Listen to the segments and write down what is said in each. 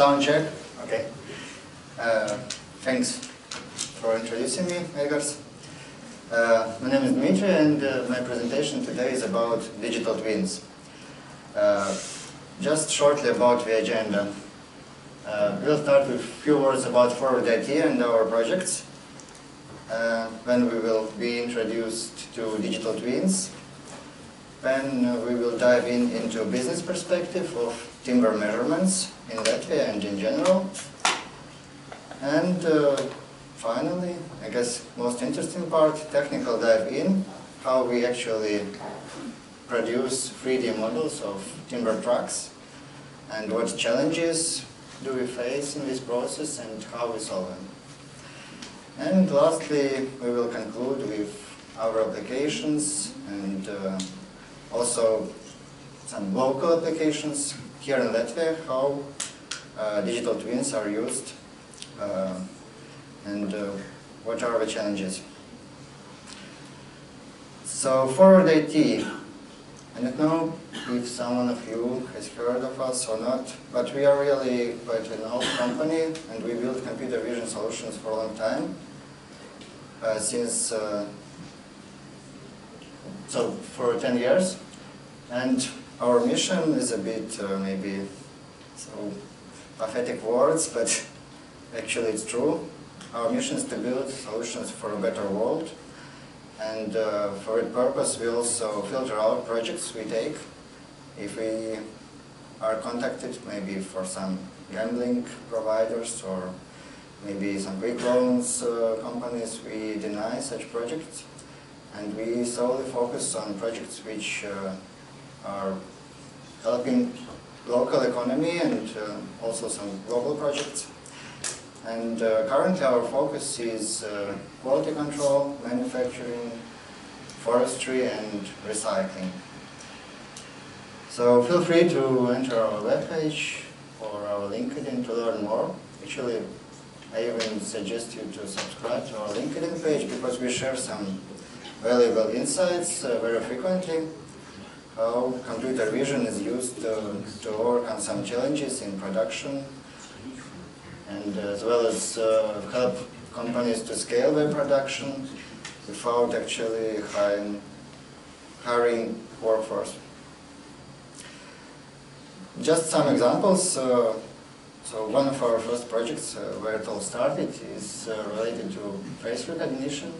Sound check. Okay. Thanks for introducing me, Egars. My name is Dmitrijs, and my presentation today is about digital twins. Just shortly about the agenda. We'll start with a few words about Forward IT and our projects. Then we will be introduced to digital twins. Then we will dive into a business perspective of timber measurements in Latvia and in general. And finally, I guess most interesting part, technical dive in, how we actually produce 3D models of timber trucks and what challenges do we face in this process and how we solve them. And lastly, we will conclude with our applications and also some local applications here in Latvia, how digital twins are used and what are the challenges. So Forward IT, I don't know if someone of you has heard of us or not, but we are really quite an old company and we build computer vision solutions for a long time. For 10 years. And our mission is a bit, maybe, so pathetic words, but actually it's true. Our mission is to build solutions for a better world. And for that purpose, we also filter out projects we take. If we are contacted, maybe for some gambling providers or maybe some quick loans companies, we deny such projects. And we solely focus on projects which are helping local economy and also some global projects. And currently our focus is quality control, manufacturing, forestry and recycling. So feel free to enter our webpage or our LinkedIn to learn more. Actually, I even suggest you to subscribe to our LinkedIn page because we share some valuable insights very frequently. How computer vision is used to overcome some challenges in production and as well as help companies to scale their production without actually hiring workforce. Just some examples. So one of our first projects where it all started is related to face recognition.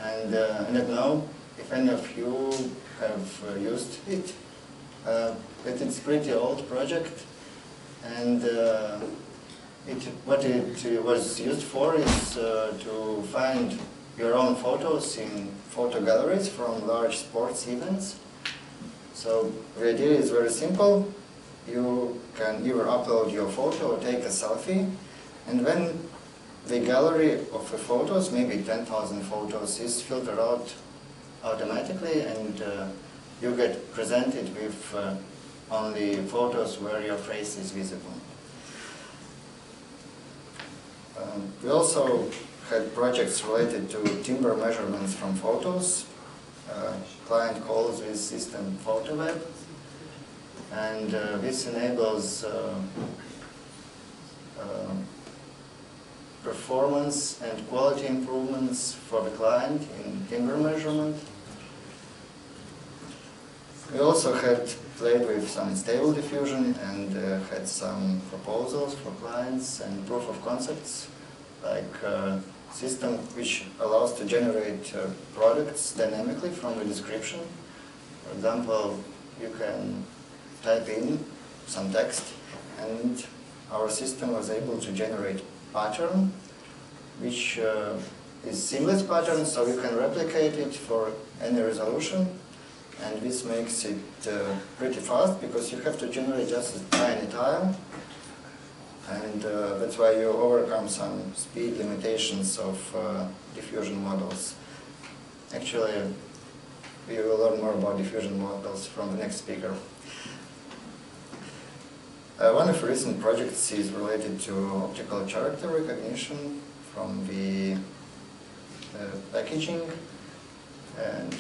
And I don't know if any of you have used it, but it's a pretty old project. And what it was used for is to find your own photos in photo galleries from large sports events. So the idea is very simple. You can either upload your photo or take a selfie, and when the gallery of the photos, maybe 10,000 photos, is filtered out automatically, and you get presented with only photos where your face is visible. We also had projects related to timber measurements from photos. Client calls this system PhotoWeb, and this enables performance and quality improvements for the client in timber measurement. We also had played with some stable diffusion and had some proposals for clients and proof of concepts, like a system which allows to generate products dynamically from the description. For example, you can type in some text and our system was able to generate pattern, which is seamless pattern, so you can replicate it for any resolution, and this makes it pretty fast because you have to generate just a tiny tile, and that's why you overcome some speed limitations of diffusion models. Actually, we will learn more about diffusion models from the next speaker. One of the recent projects is related to optical character recognition from the packaging, and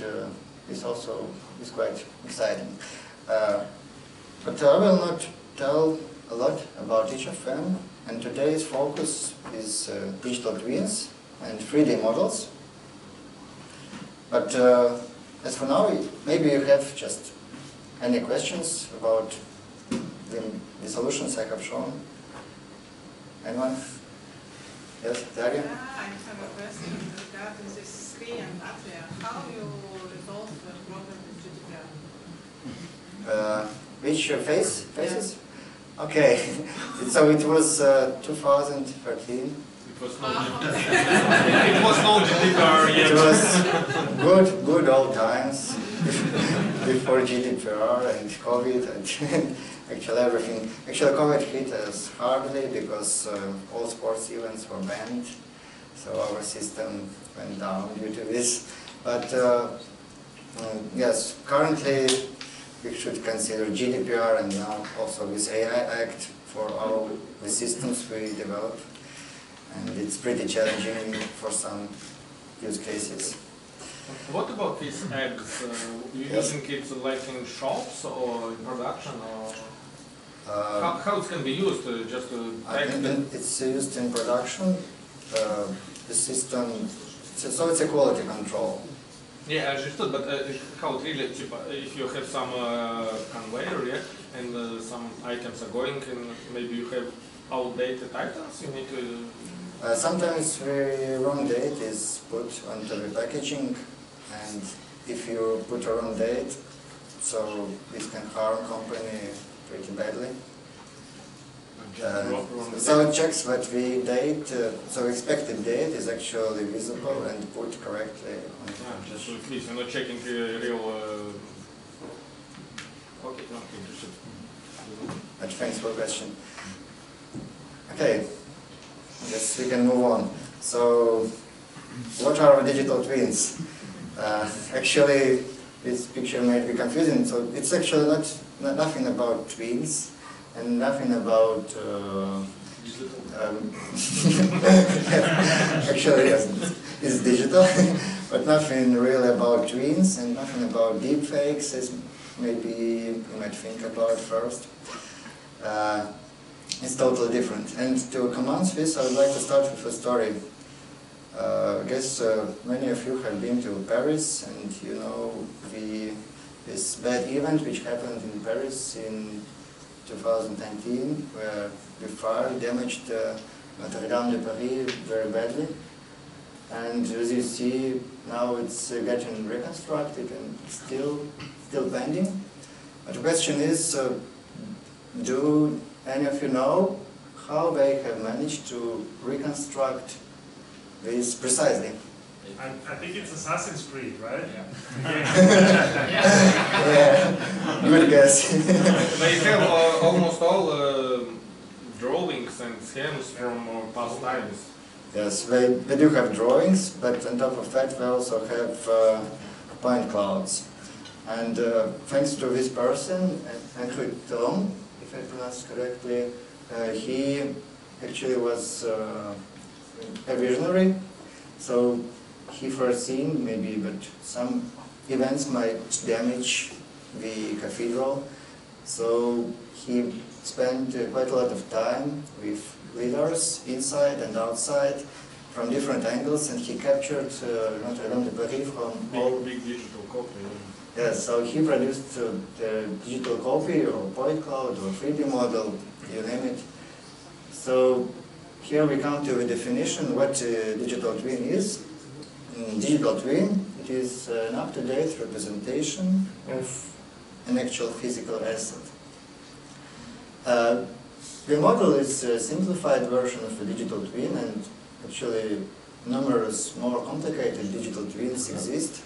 this also is quite exciting. But I will not tell a lot about each of them, and today's focus is digital twins and 3D models. But as for now, maybe you have just any questions about the solutions I have shown. Anyone? Yes, Daria? Yeah, I have a question regarding this screen and battery. How you resolve the problem with GDPR? Which phases? Yeah. Okay, so it was 2013. It was no it was no GDPR yet. It was good old times before GDPR and COVID and actually everything. Actually COVID hit us hardly because all sports events were banned, so our system went down due to this. But yes, currently we should consider GDPR and now also this AI Act for all the systems we develop. And it's pretty challenging for some use cases. What about these eggs? You using it like in shops or in production, or how it can be used? Just to it's used in production. The system, so it's a quality control. Yeah, I understood, but how it really, if you have some conveyor, yeah, and some items are going, and maybe you have outdated items, you need to... Sometimes the wrong date is put onto the packaging, and if you put a wrong date, so it can harm company pretty badly. So it checks that the date, so expected date is actually visible and put correctly on the package. Just at least you're not checking the real... Okay, not interested. But thanks for the question. Okay. Yes, we can move on. So, what are digital twins? Actually, this picture might be confusing. So, it's actually nothing about twins and nothing about. Actually, yes, it's digital, but nothing really about twins and nothing about deepfakes, as maybe you might think about first. It's totally different. And to commence this, I would like to start with a story. I guess many of you have been to Paris, and you know this bad event which happened in Paris in 2019, where the fire damaged Notre Dame de Paris very badly. And as you see, now it's getting reconstructed and still pending. But the question is, do any of you know how they have managed to reconstruct this precisely? I think it's Assassin's Creed, right? Yeah. Yeah, good guess. They have almost all drawings and schemes from past times. Yes, they do have drawings, but on top of that they also have point clouds. And thanks to this person, Andrew Tom, if I pronounce correctly, he actually was a visionary, so he foreseen maybe that some events might damage the cathedral, so he spent quite a lot of time with leaders inside and outside from different angles, and he captured Notre Dame de Paris from all... Big digital copy. Yes, so he produced the digital copy or point cloud or 3D model, you name it. So here we come to the definition what digital twin is. Digital twin, it is an up-to-date representation of an actual physical asset. The model is a simplified version of a digital twin, and actually numerous more complicated digital twins exist.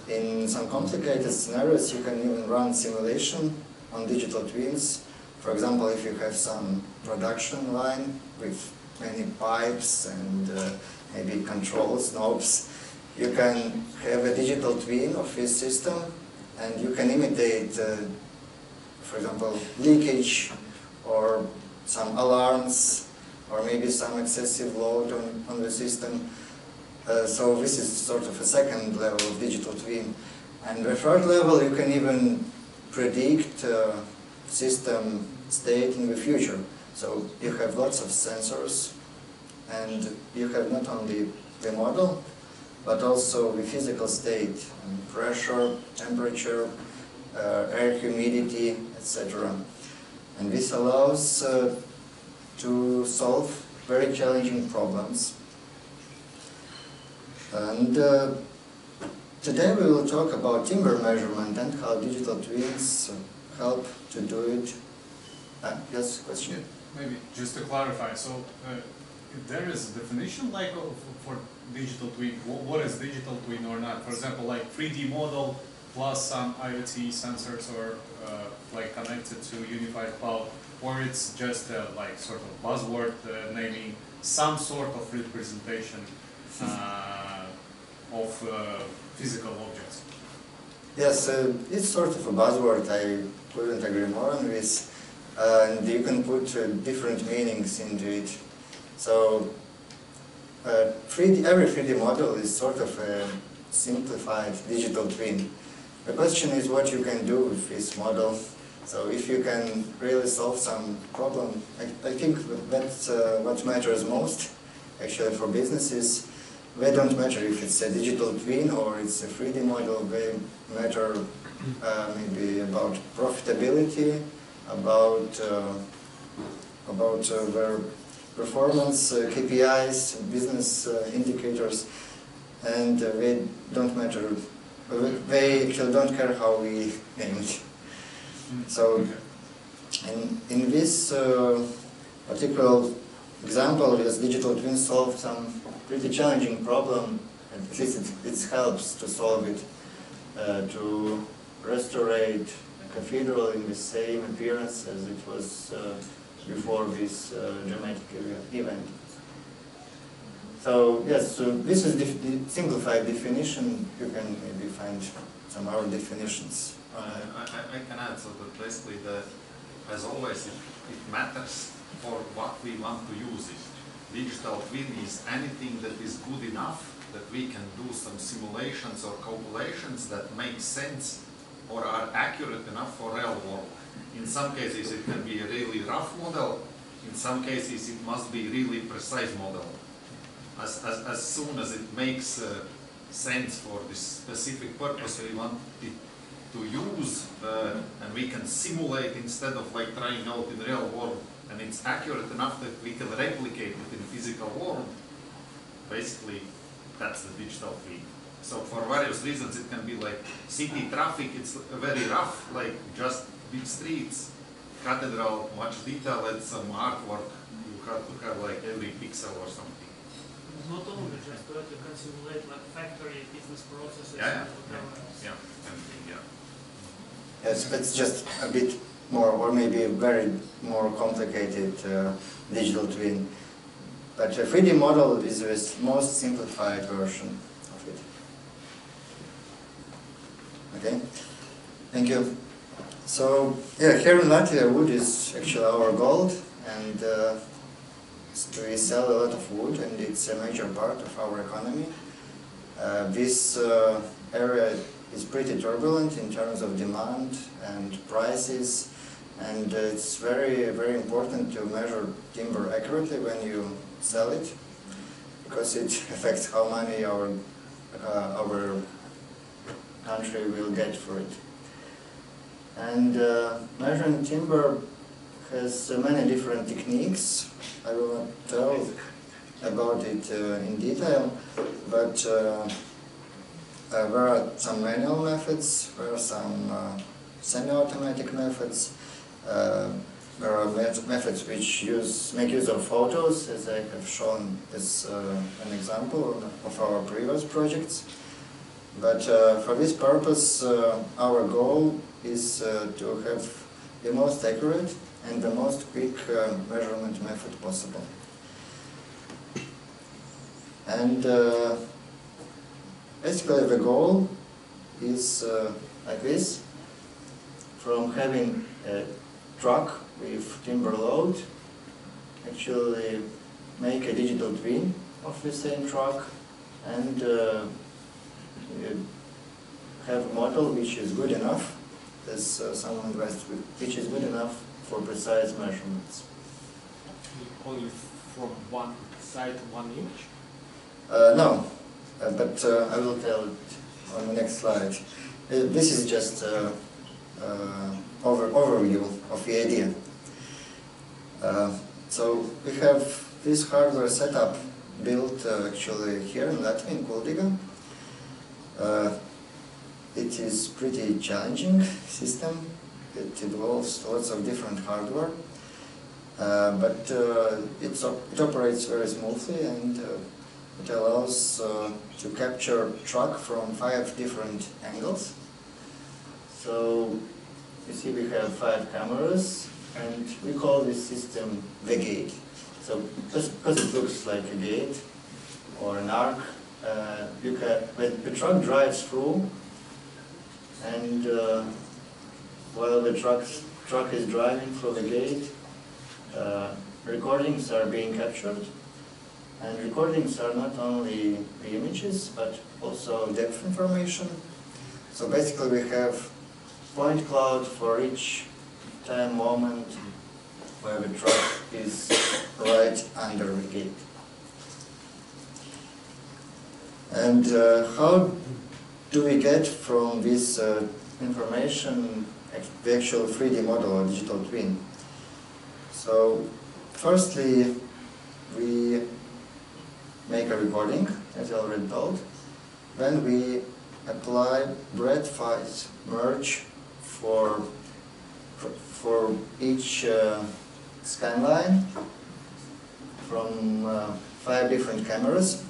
In some complicated scenarios, you can even run simulation on digital twins. For example, if you have some production line with many pipes and maybe controls, knobs, you can have a digital twin of this system, and you can imitate, for example, leakage or some alarms or maybe some excessive load on the system. So this is sort of a second level of digital twin. And the third level, you can even predict system state in the future. So you have lots of sensors, and you have not only the model, but also the physical state, pressure, temperature, air humidity, etc. And this allows to solve very challenging problems. And today we will talk about timber measurement and how digital twins help to do it. Yes, question? Maybe just to clarify, so there is a definition like for digital twin. What is digital twin or not? For example, like 3D model plus some IoT sensors or like connected to unified cloud, or it's just like sort of buzzword naming some sort of representation of physical objects. Yes, it's sort of a buzzword. I couldn't agree more on this. And you can put different meanings into it. So every 3D model is sort of a simplified digital twin. The question is what you can do with this model. So if you can really solve some problem, I think that's what matters most actually for businesses. They don't matter if it's a digital twin or it's a 3D model. They matter maybe about profitability, about their performance, KPIs, business indicators, and they don't matter. They actually don't care how we name it. So, in this particular example, this digital twin solved some pretty challenging problem, and at least it helps to solve it, to restore a cathedral in the same appearance as it was before this dramatic event. So yes, so this is the simplified definition. You can maybe find some other definitions. I can add, so that basically, as always, it matters for what we want to use it. Digital twin is anything that is good enough that we can do some simulations or calculations that make sense or are accurate enough for real world. In some cases it can be a really rough model, in some cases it must be really precise model. As soon as it makes sense for this specific purpose we want it to use, and we can simulate instead of like trying out in real world, and it's accurate enough that we can replicate it in physical world, basically that's the digital twin. So for various reasons it can be like city traffic, it's very rough, like just big streets. Cathedral, much detail, and some artwork, you have to have like every pixel or something. Not only just that, you can simulate like factory business processes. Yeah. Yes, it's just a bit more, or maybe a very more complicated digital twin. But a 3D model is the most simplified version of it. Okay, thank you. So, yeah, here in Latvia, wood is actually our gold, and we sell a lot of wood, and it's a major part of our economy. This area is pretty turbulent in terms of demand and prices, and it's very, very important to measure timber accurately when you sell it, because it affects how money our country will get for it. And measuring timber has many different techniques. I will not tell about it in detail, but there are some manual methods, there are some semi-automatic methods, there are methods which make use of photos, as I have shown as an example of our previous projects. But for this purpose, our goal is to have the most accurate and the most quick measurement method possible. And basically the goal is like this: from having a truck with timber load, actually make a digital twin of the same truck, and have a model which is good enough, as someone asked, which is good enough for precise measurements. Only from one side, one image? No, but I will tell it on the next slide. This is just overview of the idea. So we have this hardware setup built actually here in Latvia, in Kuldiga. It is pretty challenging system. It involves lots of different hardware, but it operates very smoothly, and it allows to capture truck from 5 different angles. So you see we have 5 cameras, and we call this system the gate. So because it looks like a gate or an arc, when the truck drives through, and while the truck is driving through the gate, recordings are being captured. And recordings are not only the images, but also depth information. So basically we have point cloud for each time moment where the truck is right under the gate. And how do we get from this information the actual 3D model or digital twin? So firstly, we make a recording, as I already told. Then we apply breadth-wise merge for each scan line from 5 different cameras.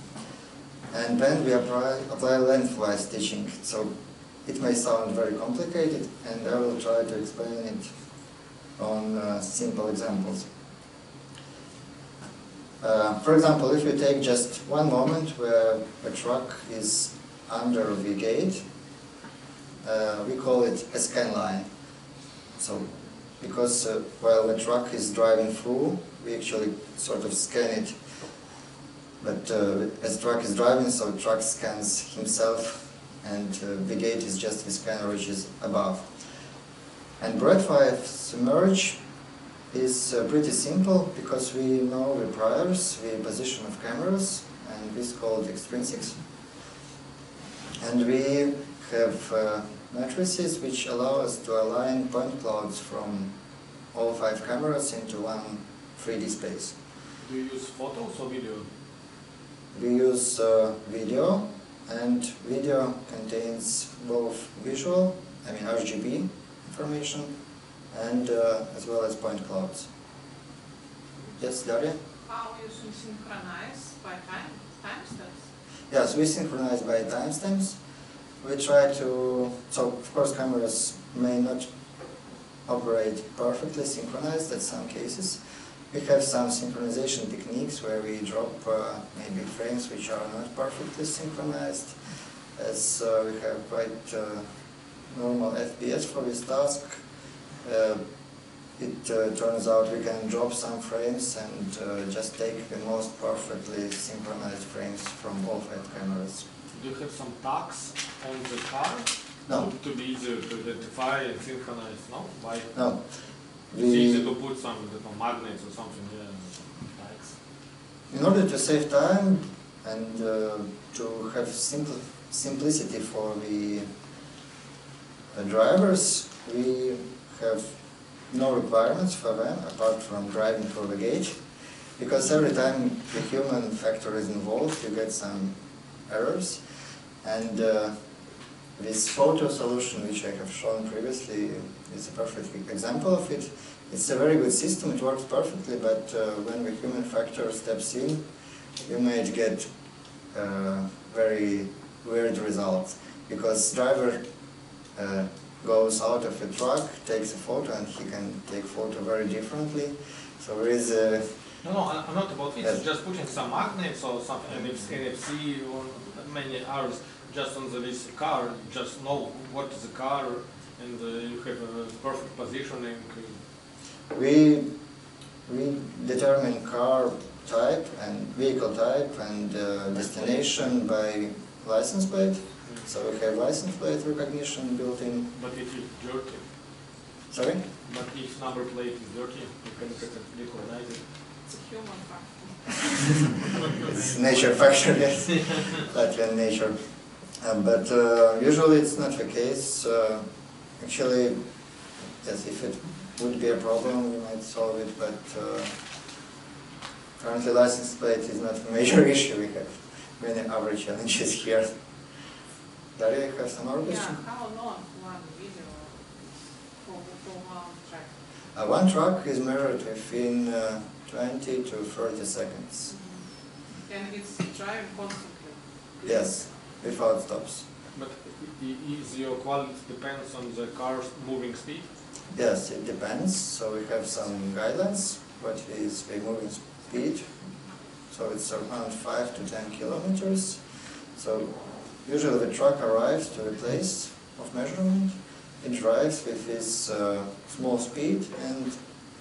And then we apply lengthwise stitching. So it may sound very complicated, and I will try to explain it on simple examples. For example, if you take just one moment where a truck is under the gate, we call it a scan line. So, because while the truck is driving through, we actually sort of scan it. But as the truck is driving, so the truck scans himself, and the gate is just the scanner which is above. And breadth-wise merge is pretty simple, because we know the priors, the position of cameras, and this is called extrinsics. And we have matrices which allow us to align point clouds from all 5 cameras into one 3D space. Do you use photos or video? We use video, and video contains both visual, I mean RGB information, and as well as point clouds. Yes, Daria? How you should synchronize by timestamps? Yes, we synchronize by timestamps. We try to, so of course cameras may not operate perfectly synchronized in some cases. We have some synchronization techniques where we drop maybe frames which are not perfectly synchronized, as we have quite normal FPS for this task. It turns out we can drop some frames and just take the most perfectly synchronized frames from all 5 cameras. Do you have some tags on the car? No. To be easier to identify and synchronize, no? Why? No. It's easy to put some magnets or something here, tags. In order to save time and to have simplicity for the drivers, we have no requirements for them apart from driving through the gate, because every time the human factor is involved, you get some errors. And this photo solution, which I have shown previously, is a perfect example of it. It's a very good system, it works perfectly, but when the human factor steps in, you might get very weird results, because driver goes out of the truck, takes a photo, and he can take photo very differently. So there is a... No, I'm not about this. Yes. Just putting some magnets or something, and it's NFC or many hours just on this car. Just know what is the car, and you have a perfect positioning. We determine car type and vehicle type and destination by license plate. So we have license plate recognition built in. But if you jerk it? Sorry? But if number plate is dirty, you can recognize it. It's a human factor. It's nature factor, yes. Latvian nature. But usually it's not the case. Actually, yes, if it would be a problem, we might solve it, but currently license plate is not a major issue. We have many other challenges here. Daria, you have some more Yeah, questions? how long one video for one track? One track is measured within 20 to 30 seconds. And it's driving constantly. Yes, without stops. But is your quality depends on the car's moving speed? Yes, it depends. So we have some guidelines. What is the moving speed? So it's around 5 to 10 kilometers. So usually the truck arrives to the place of measurement. It drives with this small speed, and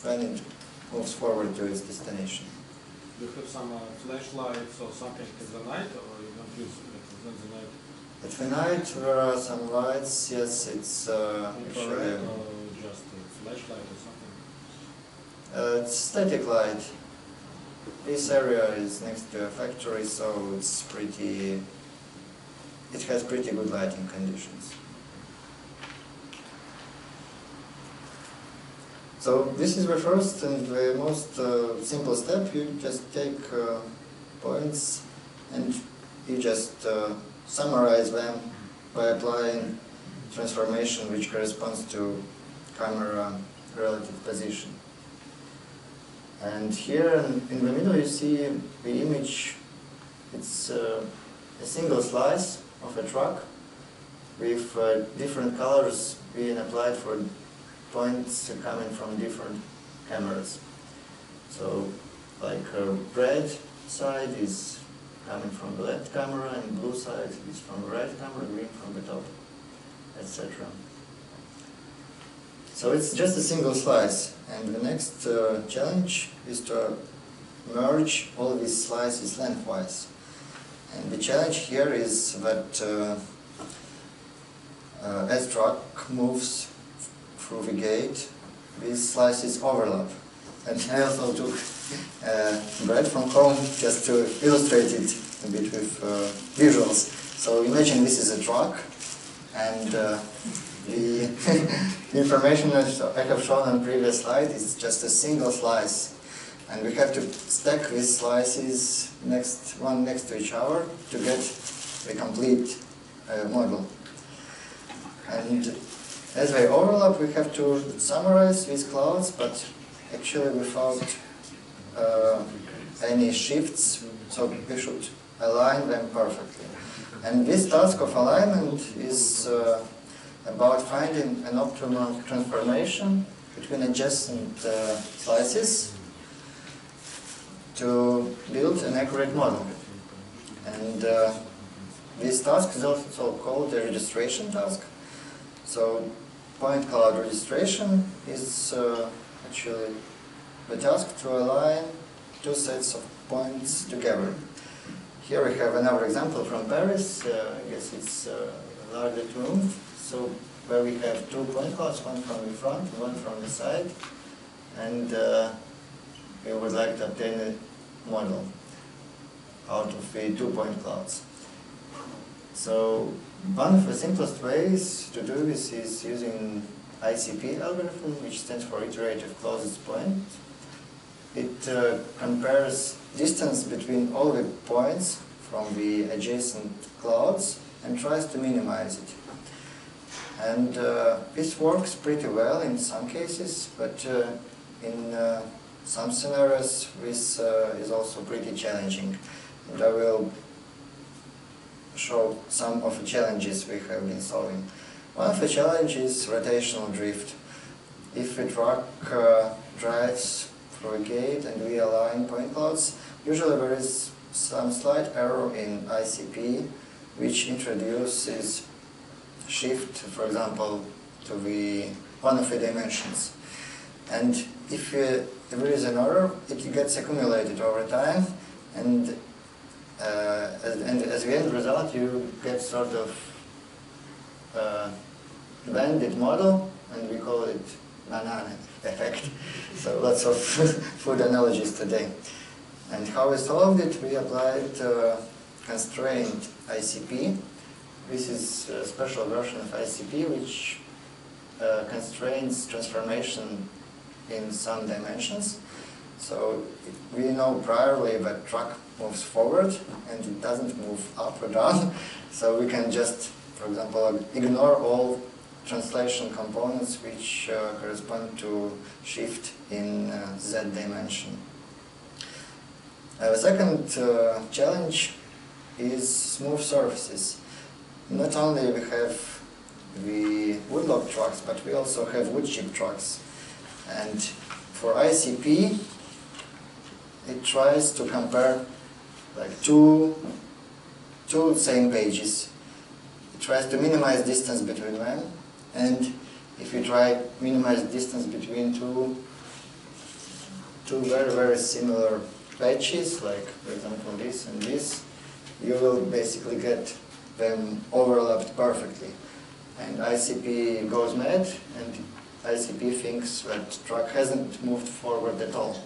then it moves forward to its destination. Do you have some flashlights or something at the night, or you don't use it at the night? At the night there are some lights. Yes, it's actually Infrared or just a flashlight or something? it's static light. This area is next to a factory, so it's pretty. It has pretty good lighting conditions. So this is the first and the most simple step. You just take points and you just summarize them by applying transformation which corresponds to camera relative position. And here in the middle you see the image. It's a single slice of a truck with different colors being applied for points coming from different cameras. So like red side is coming from the left camera, and blue side is from the right camera, green from the top, etc. So it's just a single slice, and the next challenge is to merge all these slices lengthwise. And the challenge here is that as truck moves through the gate, these slices overlap. And I also took bread from home just to illustrate it a bit with visuals. So imagine this is a truck, and the information I have shown on the previous slide is just a single slice. And we have to stack these slices one next to each other to get the complete model. And as they overlap, we have to summarize these clouds, but actually without any shifts, so we should align them perfectly. And this task of alignment is about finding an optimal transformation between adjacent slices to build an accurate model. And this task is also called the registration task. So point cloud registration is actually the task to align two sets of points together. Here we have another example from Paris. I guess it's a larger room. So where we have 2 point clouds, one from the front, one from the side, and we would like to obtain a model out of the 2 point clouds. So one of the simplest ways to do this is using ICP algorithm, which stands for iterative closest point. It compares distance between all the points from the adjacent clouds and tries to minimize it. And this works pretty well in some cases, but in some scenarios this is also pretty challenging. And I will show some of the challenges we have been solving. One of the challenges is rotational drift. If a truck drives through a gate and we align point clouds, usually there is some slight error in ICP which introduces shift, for example, to one of the dimensions. And if there is an error, it gets accumulated over time, and as the end result, you get sort of banded model, and we call it banana effect. So lots of food analogies today. And how we solved it, we applied constraint ICP. This is a special version of ICP which constrains transformation in some dimensions. So we know priorly that truck moves forward and it doesn't move up or down. So we can just, for example, ignore all translation components which correspond to shift in Z dimension. The second challenge is smooth surfaces. Not only we have the woodlock trucks, but we also have wood chip trucks. And for ICP, it tries to compare like two same pages. It tries to minimize distance between them, and if you try minimize distance between two very, very similar patches, like for example this and this, you will basically get them overlapped perfectly. And ICP goes mad, and ICP thinks that truck hasn't moved forward at all.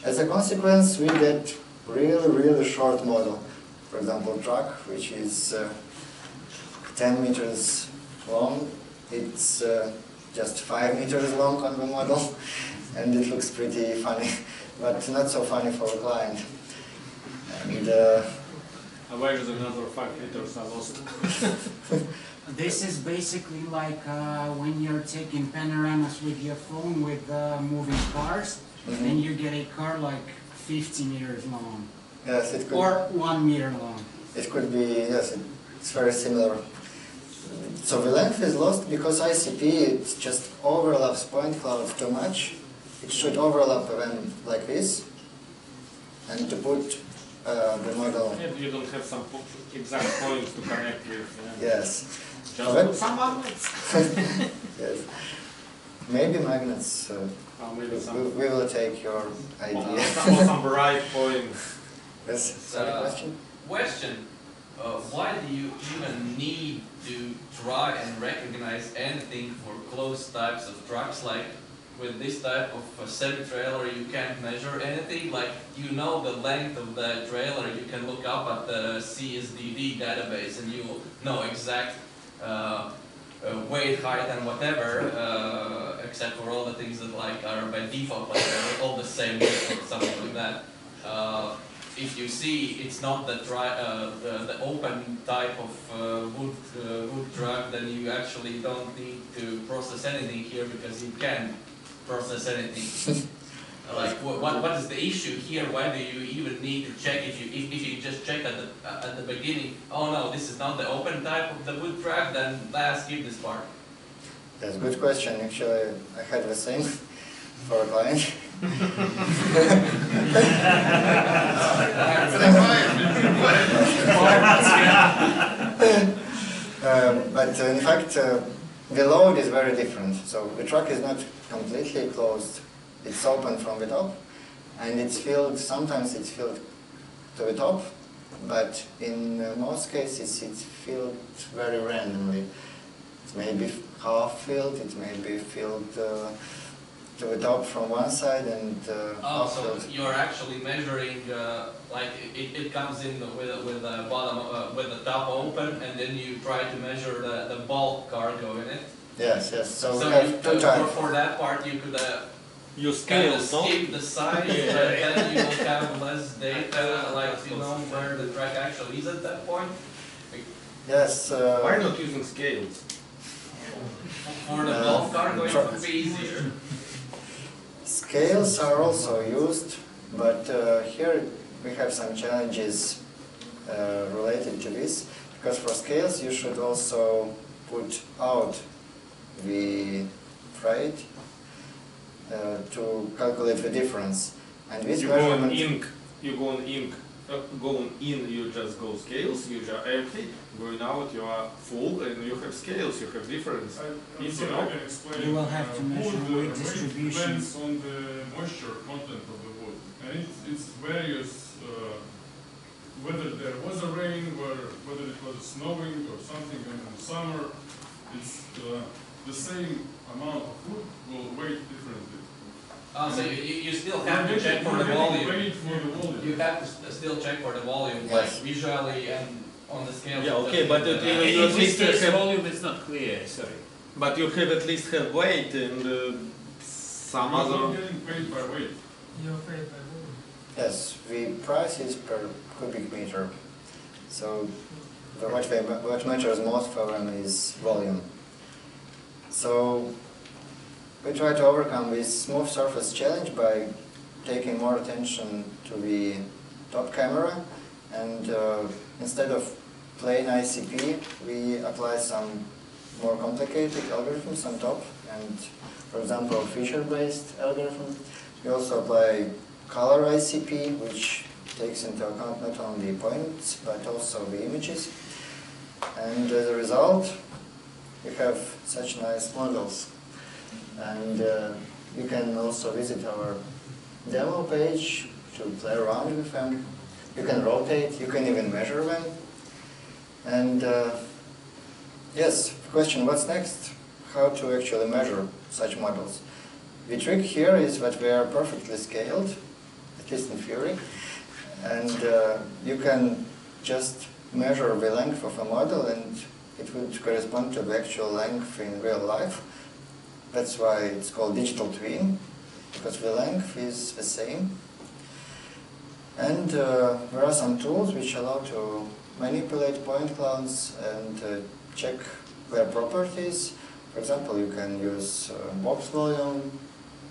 As a consequence, we get really, really short model. For example, truck, which is 10 meters long, it's just 5 meters long on the model, and it looks pretty funny, but not so funny for a client. And where is another 5 meters I lost? This is basically like when you're taking panoramas with your phone with moving cars, and you get a car like 50 meters long. yes, it could. Or 1 meter long. It could be, yes, it's very similar. So the length is lost because ICP, it just overlaps point clouds too much. It should overlap them like this, and to put the model. And you don't have some exact points to connect with. Yeah. Yes. Just But- put some magnets. Yes. Maybe magnets. Maybe some. We will take your idea. Or some bright points. Yes. Sorry, question? Question, why do you even need to try and recognize anything for closed types of trucks? Like with this type of semi-trailer you can't measure anything, like you know the length of the trailer, you can look up at the CSDD database and you know exact weight, height and whatever, except for all the things that like are by default like all the same weight or something like that. If you see it's not the open type of wood truck, then you actually don't need to process anything here because you can process anything. Like what is the issue here? Why do you even need to check if you just check at the beginning? Oh no, this is not the open type of the wood truck. Then let's skip this part. That's a good question. Actually, I had the same for a client. But in fact, the load is very different. So the truck is not completely closed. It's open from the top, and it's filled. Sometimes it's filled to the top, but in most cases it's filled very randomly. It may be half filled. It may be filled to the top from one side and half so filled. you're actually measuring like it comes in with the bottom with the top open, and then you try to measure the bulk cargo in it. Yes, yes. So we So have two types. for that part you could You kind scale, of no? skip the size, then you will have less data, like you know where the track actually is at that point. Yes. Why not using scales? For the bulk cargo, it would be easier. Scales are also used, but here we have some challenges related to this, because for scales you should also put out the freight to calculate the difference. And this You go on measurement, ink, going in you just go scales, you are empty, going out you are full, and you have scales, you have difference. I'm If sorry, you I know, can explain. You will have to measure Wood, weight distribution. depends on the moisture content of the wood, and it's various. Whether there was a rain, whether it was snowing or something in the summer, it's the same amount of food will weigh differently. So you still have to check for the volume. Wait for the volume. You have to still check for the volume, Yes. like visually and on the scale. Yeah, okay, but you In at this least case, have, volume is not clear, sorry. but you have at least have weight and some Because I'm other. getting paid by weight. You're paid by volume. Yes, the price is per cubic meter. So what matters most for them is volume. So we try to overcome this smooth surface challenge by taking more attention to the top camera, and instead of plain ICP, we apply some more complicated algorithms on top, and for example feature-based algorithm. We also apply color ICP, which takes into account not only points but also the images, and as a result we have such nice models. And you can also visit our demo page to play around with them. You can rotate, you can even measure them. And yes, the question, what's next? How to actually measure such models? The trick here is that they are perfectly scaled, at least in theory, and you can just measure the length of a model and it would correspond to the actual length in real life. That's why it's called digital twin, because the length is the same. And there are some tools which allow to manipulate point clouds and check their properties. For example, you can use box volume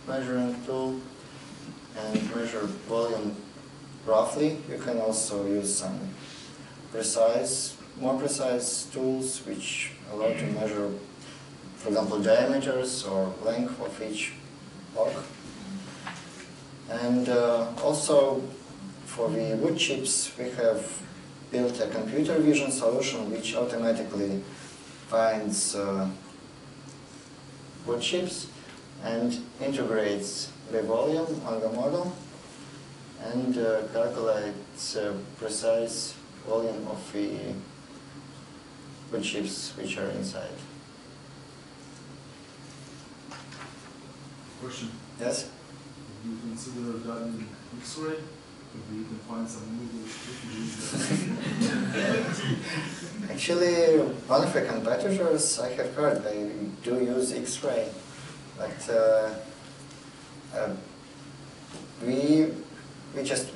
measuring tool and measure volume roughly. You can also use some more precise tools which allow to measure, for example, diameters or length of each block. And also for the wood chips, we have built a computer vision solution which automatically finds wood chips and integrates the volume on the model and calculates precise volume of the wood chips which are inside. Question. Yes? Do you consider that in X-ray? Maybe you can find some noodles. Actually, one of the competitors, I have heard, they do use X-ray, but we just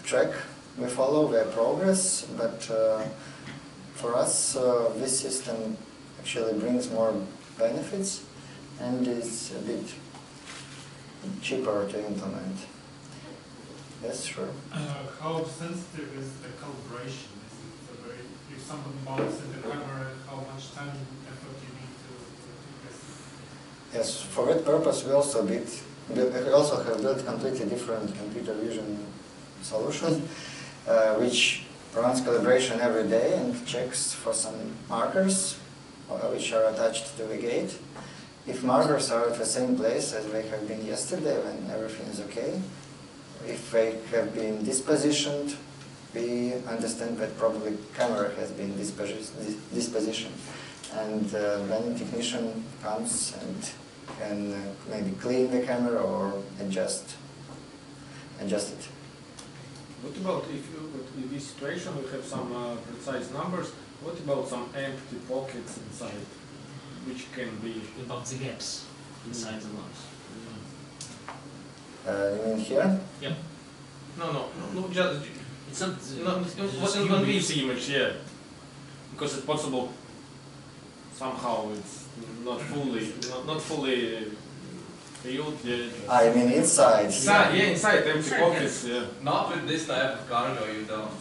track, we follow their progress, but for us this system actually brings more benefits and is a bit cheaper to implement. Yes, sure. How sensitive is the calibration? Is it very, if someone mounts in the camera, how much time and effort you need to test it? Yes, for that purpose we also have built completely different computer vision solution, which runs calibration every day and checks for some markers which are attached to the gate. If markers are at the same place as they have been yesterday, then everything is okay. If they have been dispositioned, we understand that probably camera has been dispositioned. And then the technician comes and can maybe clean the camera or adjust it. What about if in this situation we have some precise numbers, what about some empty pockets inside, which can be... About the gaps inside the maps. You mean here? Yep. No, just... It's not... What on this image, yeah. Because it's possible somehow it's not fully filled, yeah. I mean inside. Inside empty pockets, yeah. Not with this type of cargo, you don't.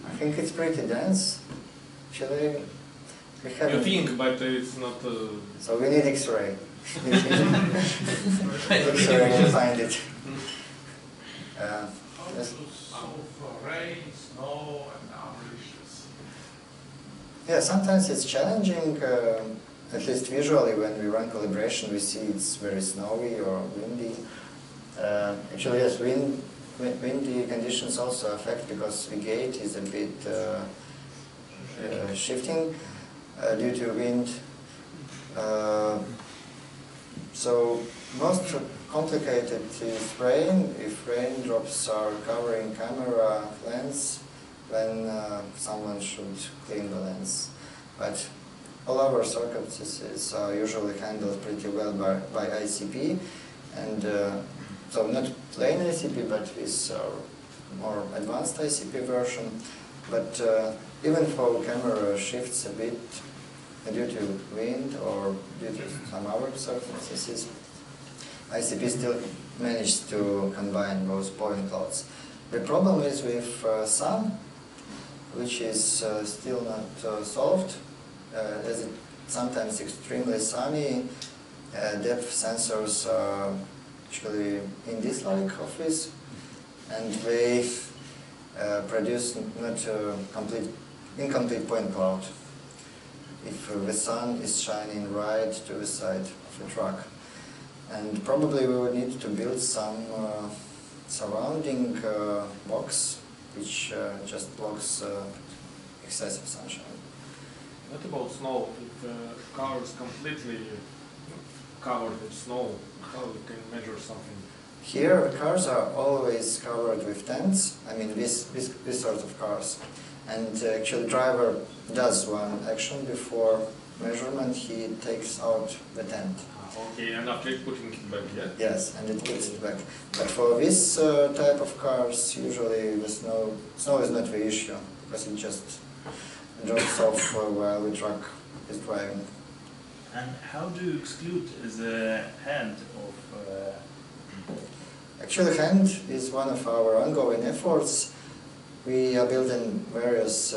I think it's pretty dense. Actually, we have. You think, but it's not. So we need X-ray. X-ray will find it. Yes. Rain, snow, and averages. Yeah, sometimes it's challenging. At least visually, when we run calibration, we see it's very snowy or windy. Actually, yes, windy conditions also affect because the gate is a bit shifting due to wind. So most complicated is rain. If raindrops are covering camera lens, then someone should clean the lens. But all our circumstances are usually handled pretty well by ICP, and so not plain ICP, but with our more advanced ICP version. But even for camera shifts a bit due to wind or due to some other circumstances, ICP still managed to combine both point clouds. The problem is with sun, which is still not solved, as it's sometimes extremely sunny. Depth sensors are actually in this like of this, and they produce not incomplete point cloud if the sun is shining right to the side of the truck. And probably we would need to build some surrounding box which just blocks excessive sunshine. What about snow? If the car is completely covered with snow, how you can measure something? Here, cars are always covered with tents. I mean, this sort of cars. And actually, driver does one action before measurement. He takes out the tent. Okay, and after putting it back, yeah? Yes, and it puts it back. But for this type of cars, usually the snow is not the issue, because it just drops off while the truck is driving. And how do you exclude the hand of... Actually, hand is one of our ongoing efforts. We are building various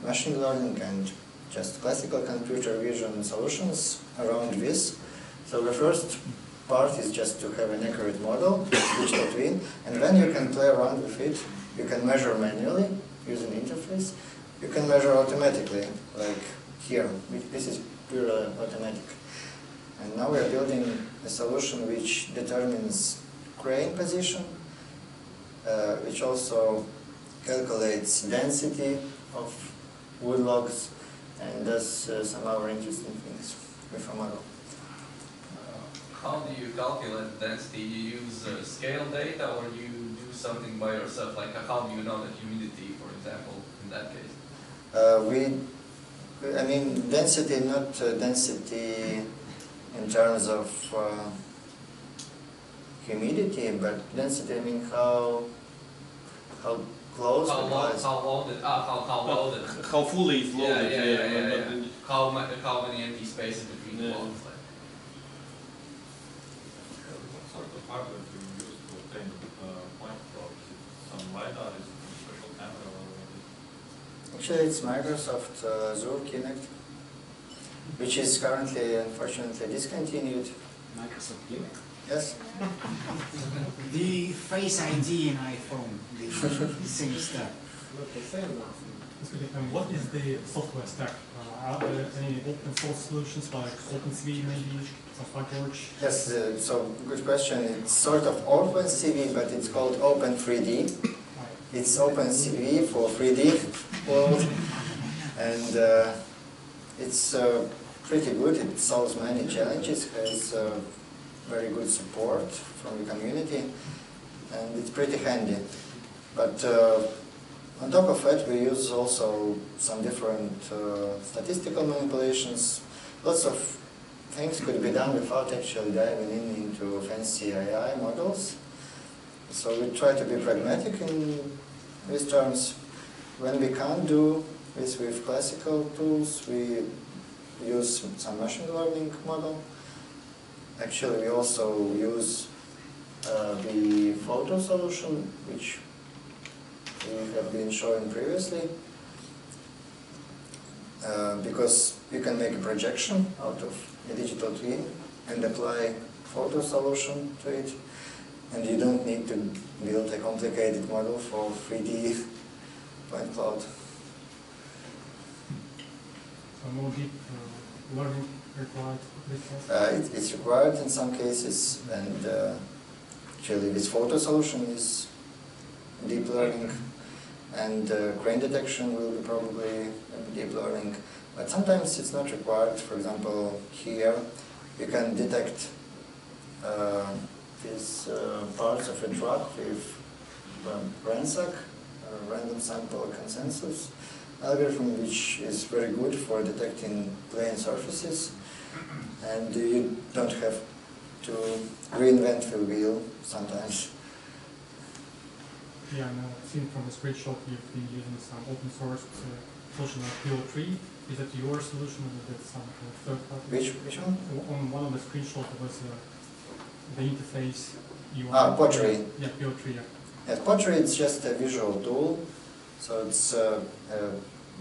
machine learning and just classical computer vision solutions around this. So the first part is just to have an accurate model, digital twin, and then you can play around with it. You can measure manually using interface. You can measure automatically, like here. This is pure automatic. And now we are building a solution which determines crane position, which also calculates density of wood logs and does some other interesting things with a model. How do you calculate density? You use scale data, or you do something by yourself? Like how do you know the humidity, for example, in that case? I mean, density, not density in terms of humidity, but density, I mean how close how it lies. how loaded? How loaded? How fully it's loaded? Yeah. How many empty spaces between the loads? Like? What sort of hardware do you use to obtain point clouds? Some LiDAR, is it a special camera or what? Actually, it's Microsoft Azure Kinect, which is currently, unfortunately, discontinued. Microsoft Kinect? Yes. The Face ID in iPhone, the same stuff. And what is the software stack? Are there any open source solutions like OpenCV maybe, some PyTorch? Yes, so good question. It's sort of OpenCV, but it's called Open3D. It's OpenCV for 3D world, and it's pretty good. It solves many challenges, has very good support from the community, and it's pretty handy. But on top of that, we use also some different statistical manipulations. Lots of things could be done without actually diving into fancy AI models. So we try to be pragmatic in these terms. When we can't do this with classical tools, we use some machine learning model. Actually, we also use the photo solution, which we have been showing previously, because you can make a projection out of a digital twin and apply photo solution to it, and you don't need to build a complicated model for 3D point cloud. So more deep learning required? It's required in some cases, and actually this photo solution is deep learning, and crane detection will be probably deep learning. But sometimes it's not required. For example, here you can detect these parts of a truck with RANSAC, random sample consensus algorithm, which is very good for detecting plane surfaces, and you don't have to reinvent the wheel sometimes. Yeah, and I've seen from the screenshot you've been using some open source solution like PO3. Is that your solution or is that some third party? Which one? On one of the screenshots was the interface you Pottery. Yeah, PO3, yeah. Yes, Pottery it's just a visual tool, so it's a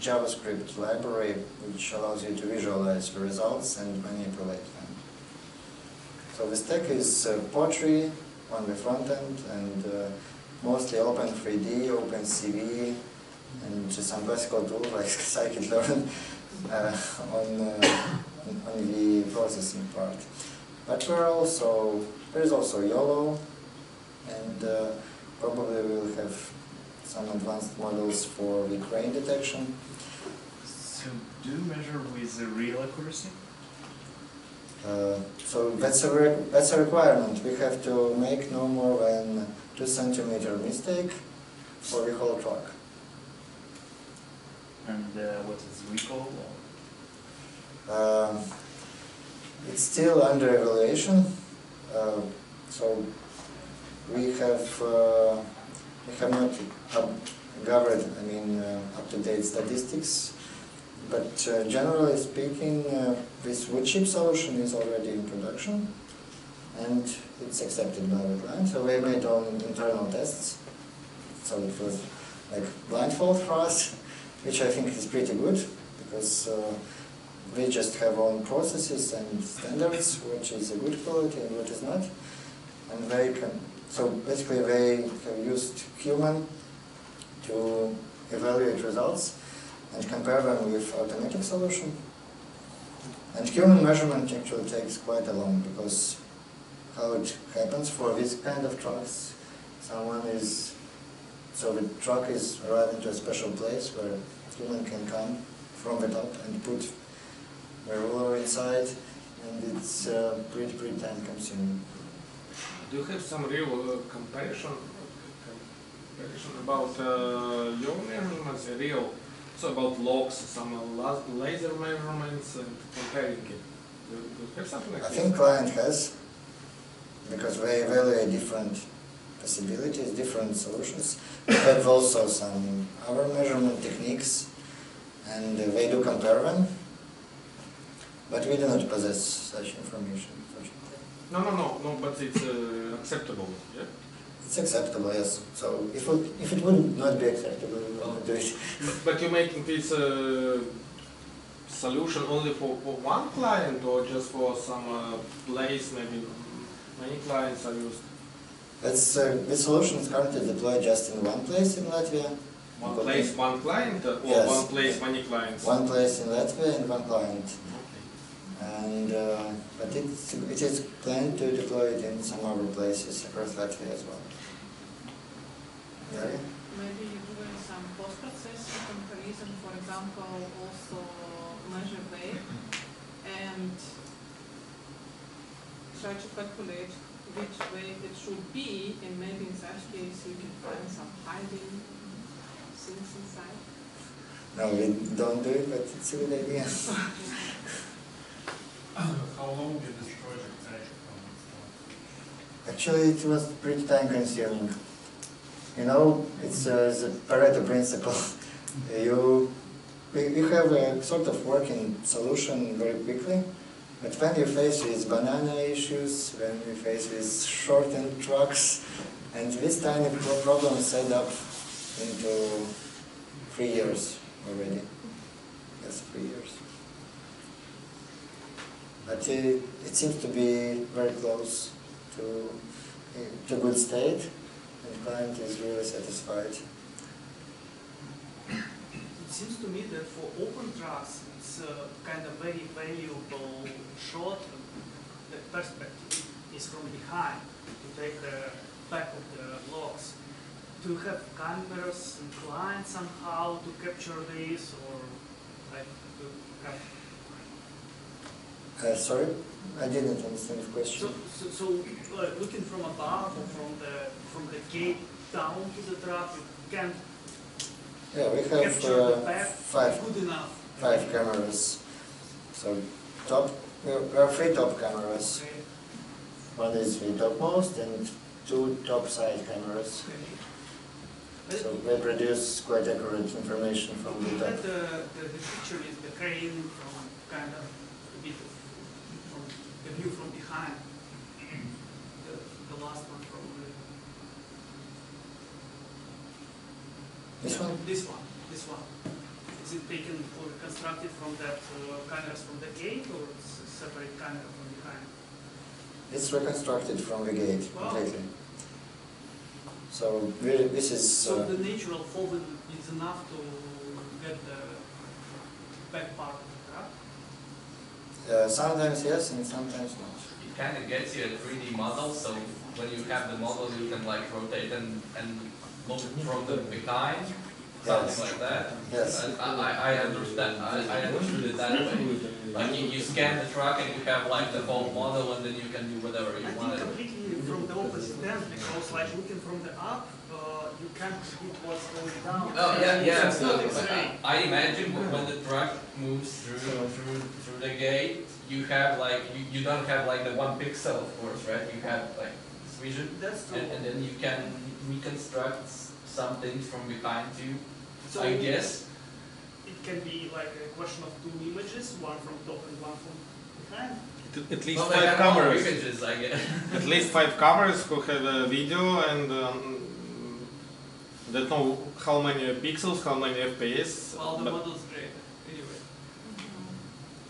JavaScript library which allows you to visualize the results and manipulate them. So the stack is Pottery on the front end and mostly Open3D, OpenCV, and some classical tools like scikit-learn on the processing part. But there is also YOLO, and probably we'll have some advanced models for the crane detection. So do you measure with the real accuracy? So that's a requirement. We have to make no more than 2 centimeter mistake for the whole truck. And what is recall? It's still under evaluation. So we have not gathered, up-to-date statistics. But generally speaking, this wood chip solution is already in production, and it's accepted by the client. So we made our internal tests. So it was like blindfold for us, which I think is pretty good, because we just have own processes and standards, which is a good quality and what is not. And they can, so basically they have used human to evaluate results and compare them with automatic solution. And human measurement actually takes quite a long, because how it happens for this kind of trucks, so the truck is arriving to a special place where human can come from the top and put the ruler inside, and it's pretty time consuming. Do you have some real comparison about your measurements, so about logs, some laser measurements and comparing it? Do you have something like I this? think client has, because they evaluate different possibilities, different solutions. We have also some other measurement techniques, and they do compare them, but we do not possess such information. No, but it's acceptable, yeah? It's acceptable, yes. So if it would not be acceptable, we will not do it. But you're making this solution only for one client, or just for some place, maybe many clients are used? This solution is currently deployed just in one place in Latvia. One place, one client, or yes. One place, many clients? One place in Latvia and one client. And but it is planned to deploy it in some other places across Latvia as well. Yeah. Maybe doing some post-processing comparison, for example, also measure weight and try to calculate which weight it should be, and maybe in such case you can find some hiding things inside. No, we don't do it, but it's a good idea. How long did this project take from its Actually, it was pretty time consuming. You know, it's the Pareto principle. You have a sort of working solution very quickly, but when you face with banana issues, when you face with shortened trucks, and this tiny problem set up into 3 years already. Yes, 3 years. But it seems to be very close to good state, and the client is really satisfied. It seems to me that for open trucks, it's kind of very valuable shot. The perspective is from behind to take the back of the logs. Do you have cameras inclined somehow to capture this, or like to Sorry, I didn't understand the question. So looking from above or from the gate down to the truck, you can Yeah, we capture the have back five good enough. cameras. So we have 3 top cameras. Okay. One is the topmost and 2 top side cameras. Okay. So they produce quite accurate information from the You top. had the picture with the crane from kind of a bit from the view from behind. The last one probably. This one? This one. This one. Is it taken or constructed from that cameras from the gate, or it's a separate camera from behind? It's reconstructed from the gate Wow. completely. So really, this is. So the natural folding is enough to get the back part of the truck? Sometimes yes and sometimes not. It kind of gets you a 3D model, so when you have the model, you can like rotate and look from the behind, something Yes. like that. Yes. I understand. I understood it that way. Like you scan the truck and you have like the whole model, and then you can do whatever you I want. think completely from the opposite end, because like looking from the up, you can't predict what's going down. Oh yeah, yeah. It's not But X-ray. I imagine when the truck moves through the gate, you have like you don't have like the 1 pixel, of course, right? You have like this vision, That's true. and then you can reconstruct some things from behind you. So I guess. it can be like a question of 2 images, one from top and one from behind. At least Well, they 5 have all cameras. images, I guess. At least 5 cameras who have a video and that know how many pixels, how many FPS. Well, the but model's great, anyway.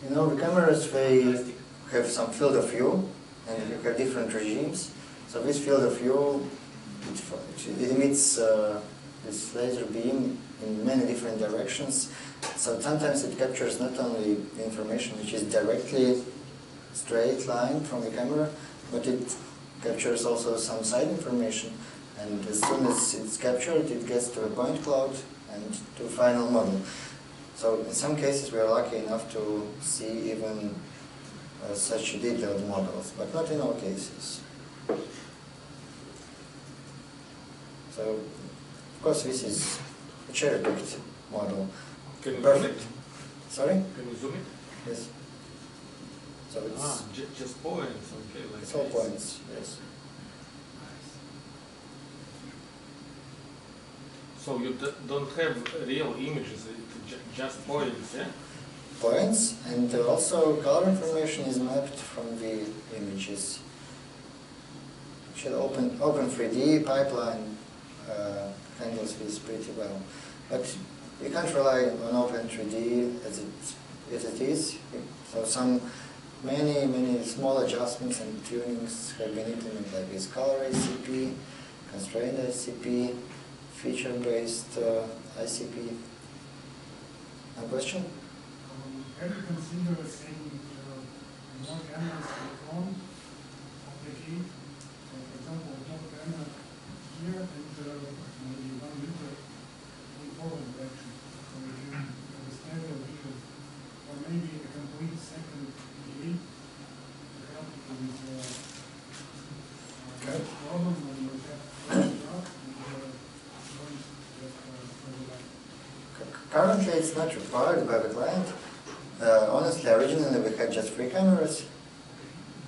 You know, the cameras, they have some field of view and you have different regimes. So this field of view, it emits this laser beam in many different directions. So sometimes it captures not only the information which is directly straight line from the camera, but it captures also some side information. And as soon as it's captured, it gets to a point cloud and to a final model. So in some cases we are lucky enough to see even such detailed models, but not in all cases. So, of course, this is a cherry-picked model. can you zoom Perfect. it? Sorry? Can you zoom it? Yes. So it's, Just points. Okay, like it's all this. points, yes. So you don't have real images, it's just points, yeah? Points, and also color information is mapped from the images. Actually, Open 3D pipeline handles this pretty well. But you can't rely on Open 3D as it is. So many small adjustments and tunings have been implemented, like this color ICP, constrained ICP, feature-based ICP. A question? Have you considered saying more cameras on the front of the gate? So for example, top camera here and maybe 1 meter in forward direction. So if you have a stereo vision, or maybe a complete second gate to help you with Okay. problem when you have a truck and going just further back. Currently, it's not required by the client. Honestly, originally we had just 3 cameras,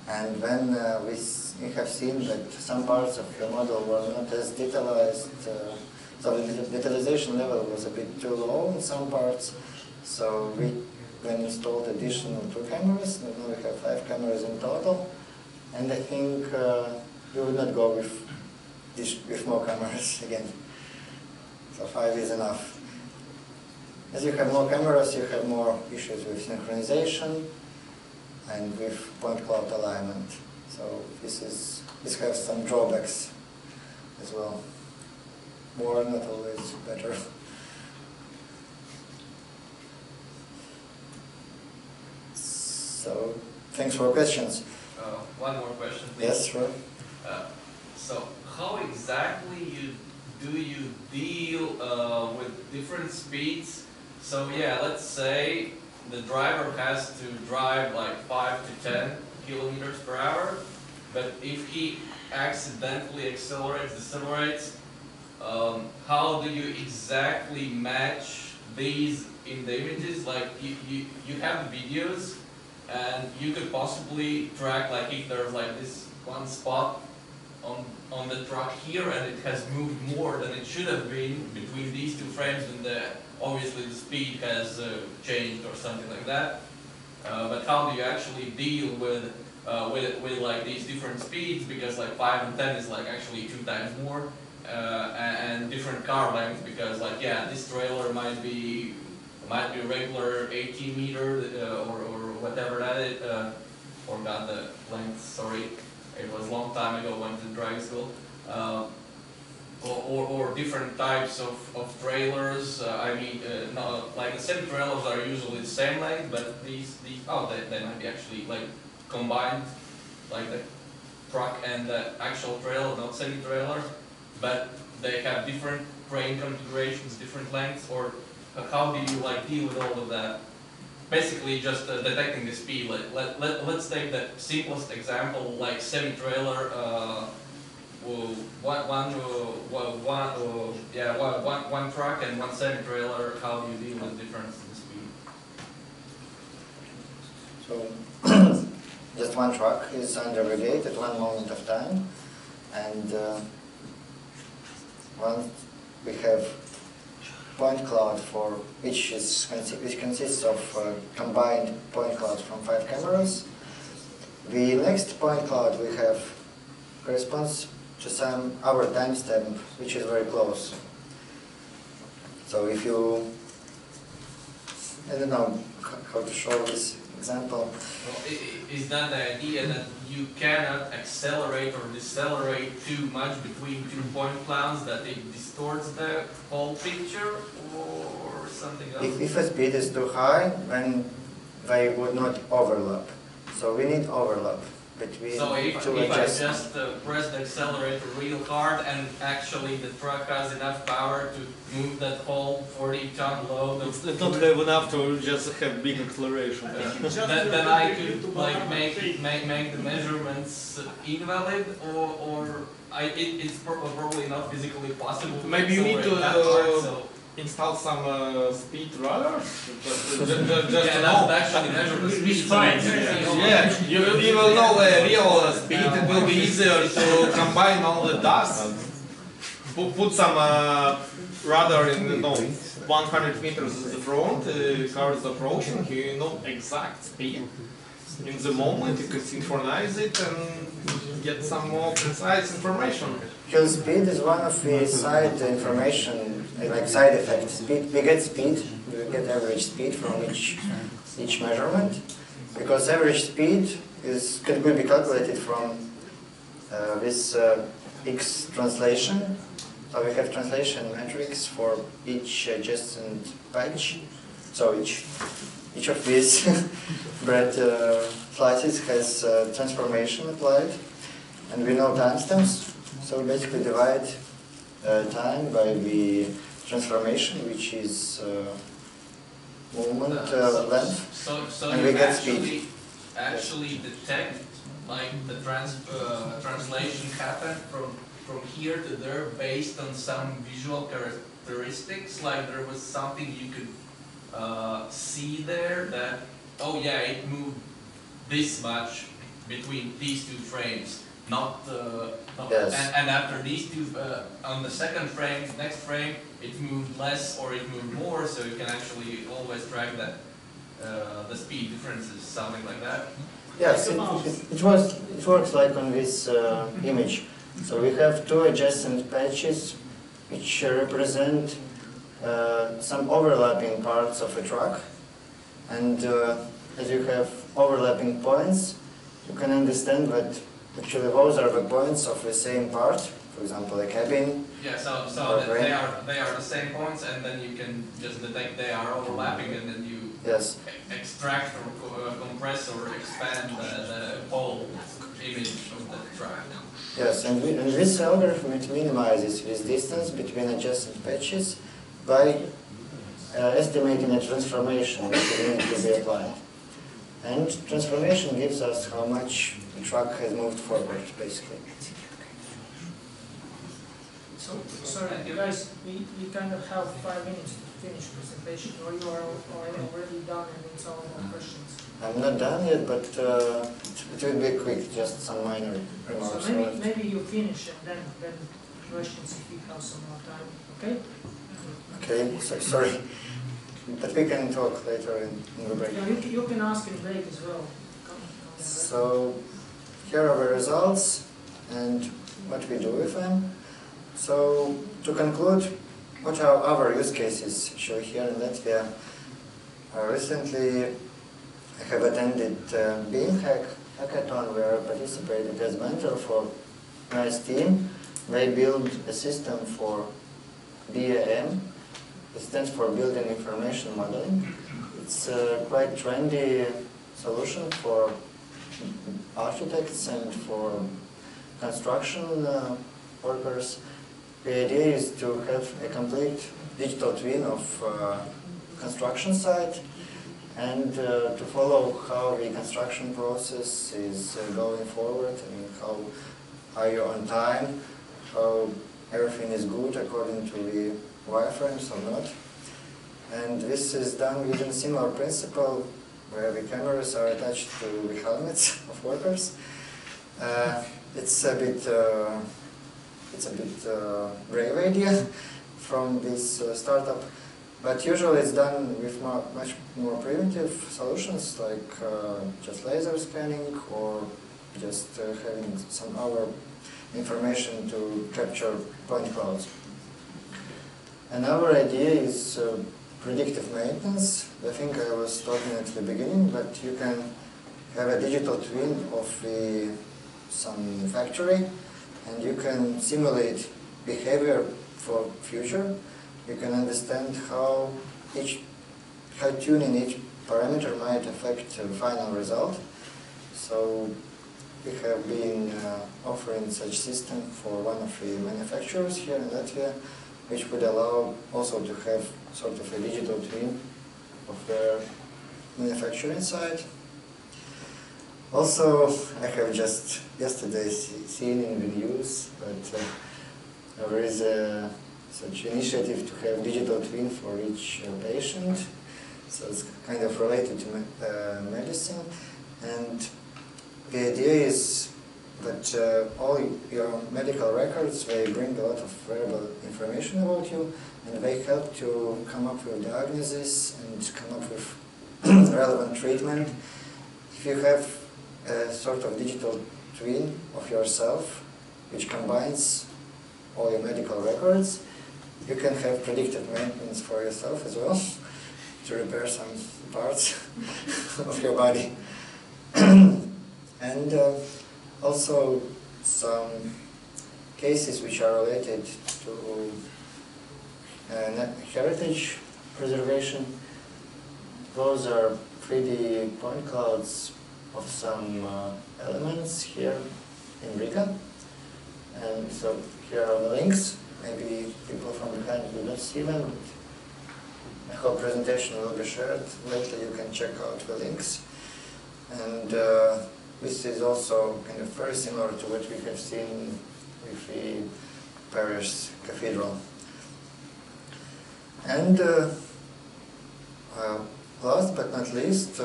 and then we have seen that some parts of the model were not as detailized, so the detalization level was a bit too low in some parts, so we then installed additional 2 cameras, and now we have 5 cameras in total, and I think we would not go with more cameras again, so 5 is enough. As you have more cameras, you have more issues with synchronization and with point cloud alignment. So this has some drawbacks as well. More, not always better. So thanks for questions. One more question, please. Yes, sure. So how exactly do you deal with different speeds? So yeah, let's say the driver has to drive like 5 to 10 kilometers per hour, but if he accidentally decelerates, how do you exactly match these in the images? Like you have the videos, and you could possibly track, like if there's like this one spot on the truck here and it has moved more than it should have been between these two frames, then obviously the speed has changed or something like that. But how do you actually deal with like these different speeds, because like 5 and 10 is like actually 2 times more, and different car lengths, because like yeah, this trailer might be regular 18 meter or whatever that is, forgot the length, sorry, it was a long time ago, went to driving school. Or different types of trailers. I mean, no, like the semi-trailers are usually the same length, but these they might be actually like combined, like the truck and the actual trailer, not semi-trailer, but they have different crane configurations, different lengths. Or how do you like deal with all of that? Basically, just detecting the speed. Let's take the simplest example, like semi-trailer. One truck and one semi-trailer. How do you deal with difference in speed? So, just one truck is under the gate at one moment of time, and once we have point cloud for which consists of combined point cloud from 5 cameras. The next point cloud we have corresponds to some hour timestamp, which is very close. So if you, I don't know how to show this example. Well, is that the idea that you cannot accelerate or decelerate too much between 2 point clouds, that it distorts the whole picture, or something else? If a speed is too high, then they would not overlap. So we need overlap between two if I just press the accelerator real hard and actually the truck has enough power to move that whole 40-ton load, it's not have enough to just have big acceleration. Then I could like make the measurements invalid, or it's probably not physically possible. Maybe you need to install some speed radars. Just actually measure the speed. Yeah, you will know the real speed. It will be easier to combine all the data. Put some radar in 100 meters in the front. Car is approaching. You know exact speed. In the moment, you can synchronize it and get some more precise information. Hill speed is one of the side information, like side effects. We get speed, we get average speed from each measurement, because average speed could be calculated from this X translation. So we have translation metrics for each adjacent patch. So each of these bread slices has transformation applied, and we know timestamps. So we basically divide time by the transformation, which is movement length, and we get speed. Actually detect like the translation happen from here to there based on some visual characteristics, like there was something you could see there that, oh yeah, it moved this much between these 2 frames. Yes. And after these 2, on the second frame, next frame, it moved less or it moved more, so you can actually always track that the speed differences, something like that. Yes, it works like on this image. So we have 2 adjacent patches which represent some overlapping parts of a truck, and as you have overlapping points, you can understand that actually those are the points of the same part. For example, a cabin. Yeah, so they are the same points, and then you can just detect they are overlapping, and then you extract or compress or expand the whole image of the truck. Yes, and this algorithm, it minimizes this distance between adjacent patches by estimating a transformation which will need to be applied. And transformation gives us how much the truck has moved forward, basically. So, sorry, guys, we kind of have 5 minutes to finish the presentation, or you are already done and it's all about questions? I'm not done yet, but it will be quick, just some minor remarks. So maybe you finish and then questions if we have some more time, okay? Okay, so, sorry. But we can talk later in the break. Yeah, you can ask in break as well. So here are the results and what we do with them. So to conclude, what are our use cases shown here in Latvia? Recently I have attended Beam Hackathon where I participated as mentor for a nice team. They build a system for BAM. It stands for Building Information Modeling. It's a quite trendy solution for architects and for construction workers. The idea is to have a complete digital twin of construction site and to follow how the construction process is going forward and how are you on time, how everything is good according to the wireframes or not. And this is done within a similar principle where the cameras are attached to the helmets of workers. It's a bit brave idea from this startup, but usually it's done with much more primitive solutions like just laser scanning or just having some other information to capture point clouds. Another idea is predictive maintenance. I think I was talking at the beginning, but you can have a digital twin of some factory and you can simulate behavior for future. You can understand how tuning each parameter might affect the final result. So we have been offering such system for one of the manufacturers here in Latvia, which would allow also to have sort of a digital twin of their manufacturing site. Also, I have just yesterday seen in the news that there is such initiative to have digital twin for each patient. So it's kind of related to medicine. And the idea is that all your medical records, they bring a lot of valuable information about you, and they help to come up with diagnosis and come up with relevant treatment. If you have a sort of digital twin of yourself, which combines all your medical records, you can have predictive maintenance for yourself as well, to repair some parts of your body. And also some cases which are related to heritage preservation. Those are 3D point clouds of some elements here in Riga. And so here are the links. Maybe people from behind do not see them. The whole presentation will be shared later. You can check out the links. And this is also kind of very similar to what we have seen with the Paris Cathedral. And last but not least,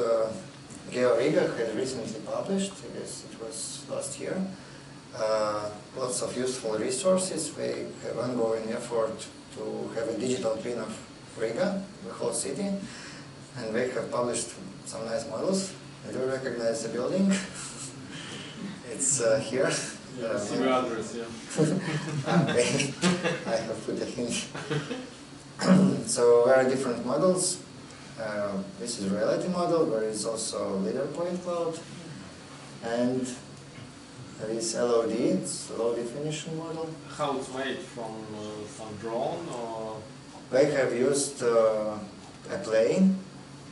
GeoRiga has recently published, I guess it was last year, lots of useful resources. They have ongoing effort to have a digital twin of Riga, the whole city, and they have published some nice models. I do recognize the building. It's here. Yeah, see your address, yeah. Okay, I have put a hint. So very different models. This is a reality model, there is also leader point cloud, and this LOD, it's a low definition model. How it's made, from some drone or? They have used a plane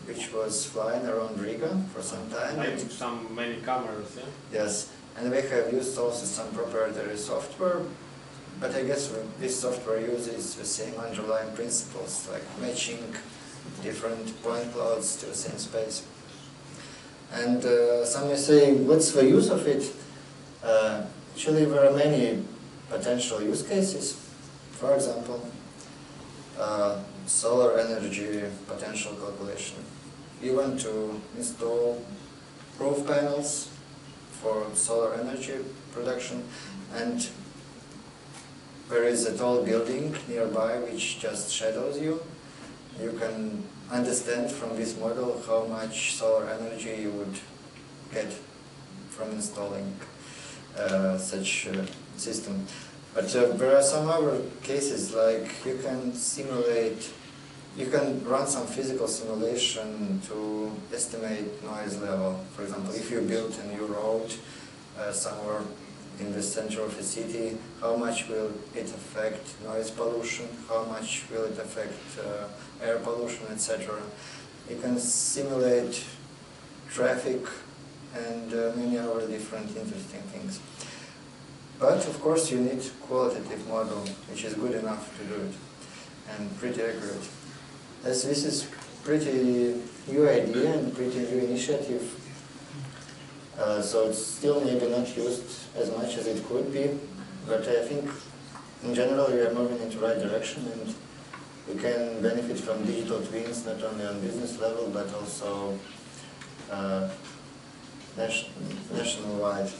which was flying around Riga for some time. Like many cameras, yeah? Yes, and they have used also some proprietary software, but I guess this software uses the same underlying principles like matching different point clouds to the same space. And some may say, what's the use of it? Actually, there are many potential use cases. For example, solar energy potential calculation. You want to install roof panels for solar energy production, and there is a tall building nearby which just shadows you. You can understand from this model how much solar energy you would get from installing such a system. But there are some other cases, like you can simulate, you can run some physical simulation to estimate noise level. For example, if you build a new road somewhere in the center of a city, how much will it affect noise pollution, how much will it affect air pollution, etc. You can simulate traffic and many other different interesting things. But of course you need qualitative model which is good enough to do it and pretty accurate. As this is pretty new idea and pretty new initiative, so it's still maybe not used as much as it could be, but I think in general we are moving in the right direction, and we can benefit from digital twins not only on business level but also nationwide.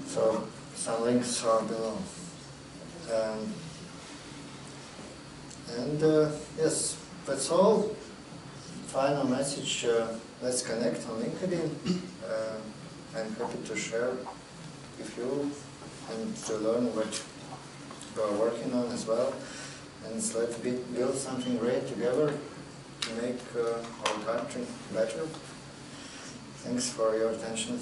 So some links are below. Yes, that's all. Final message, let's connect on LinkedIn. I'm happy to share with you and to learn what you are working on as well. And let's build something great together to make our country better. Thanks for your attention.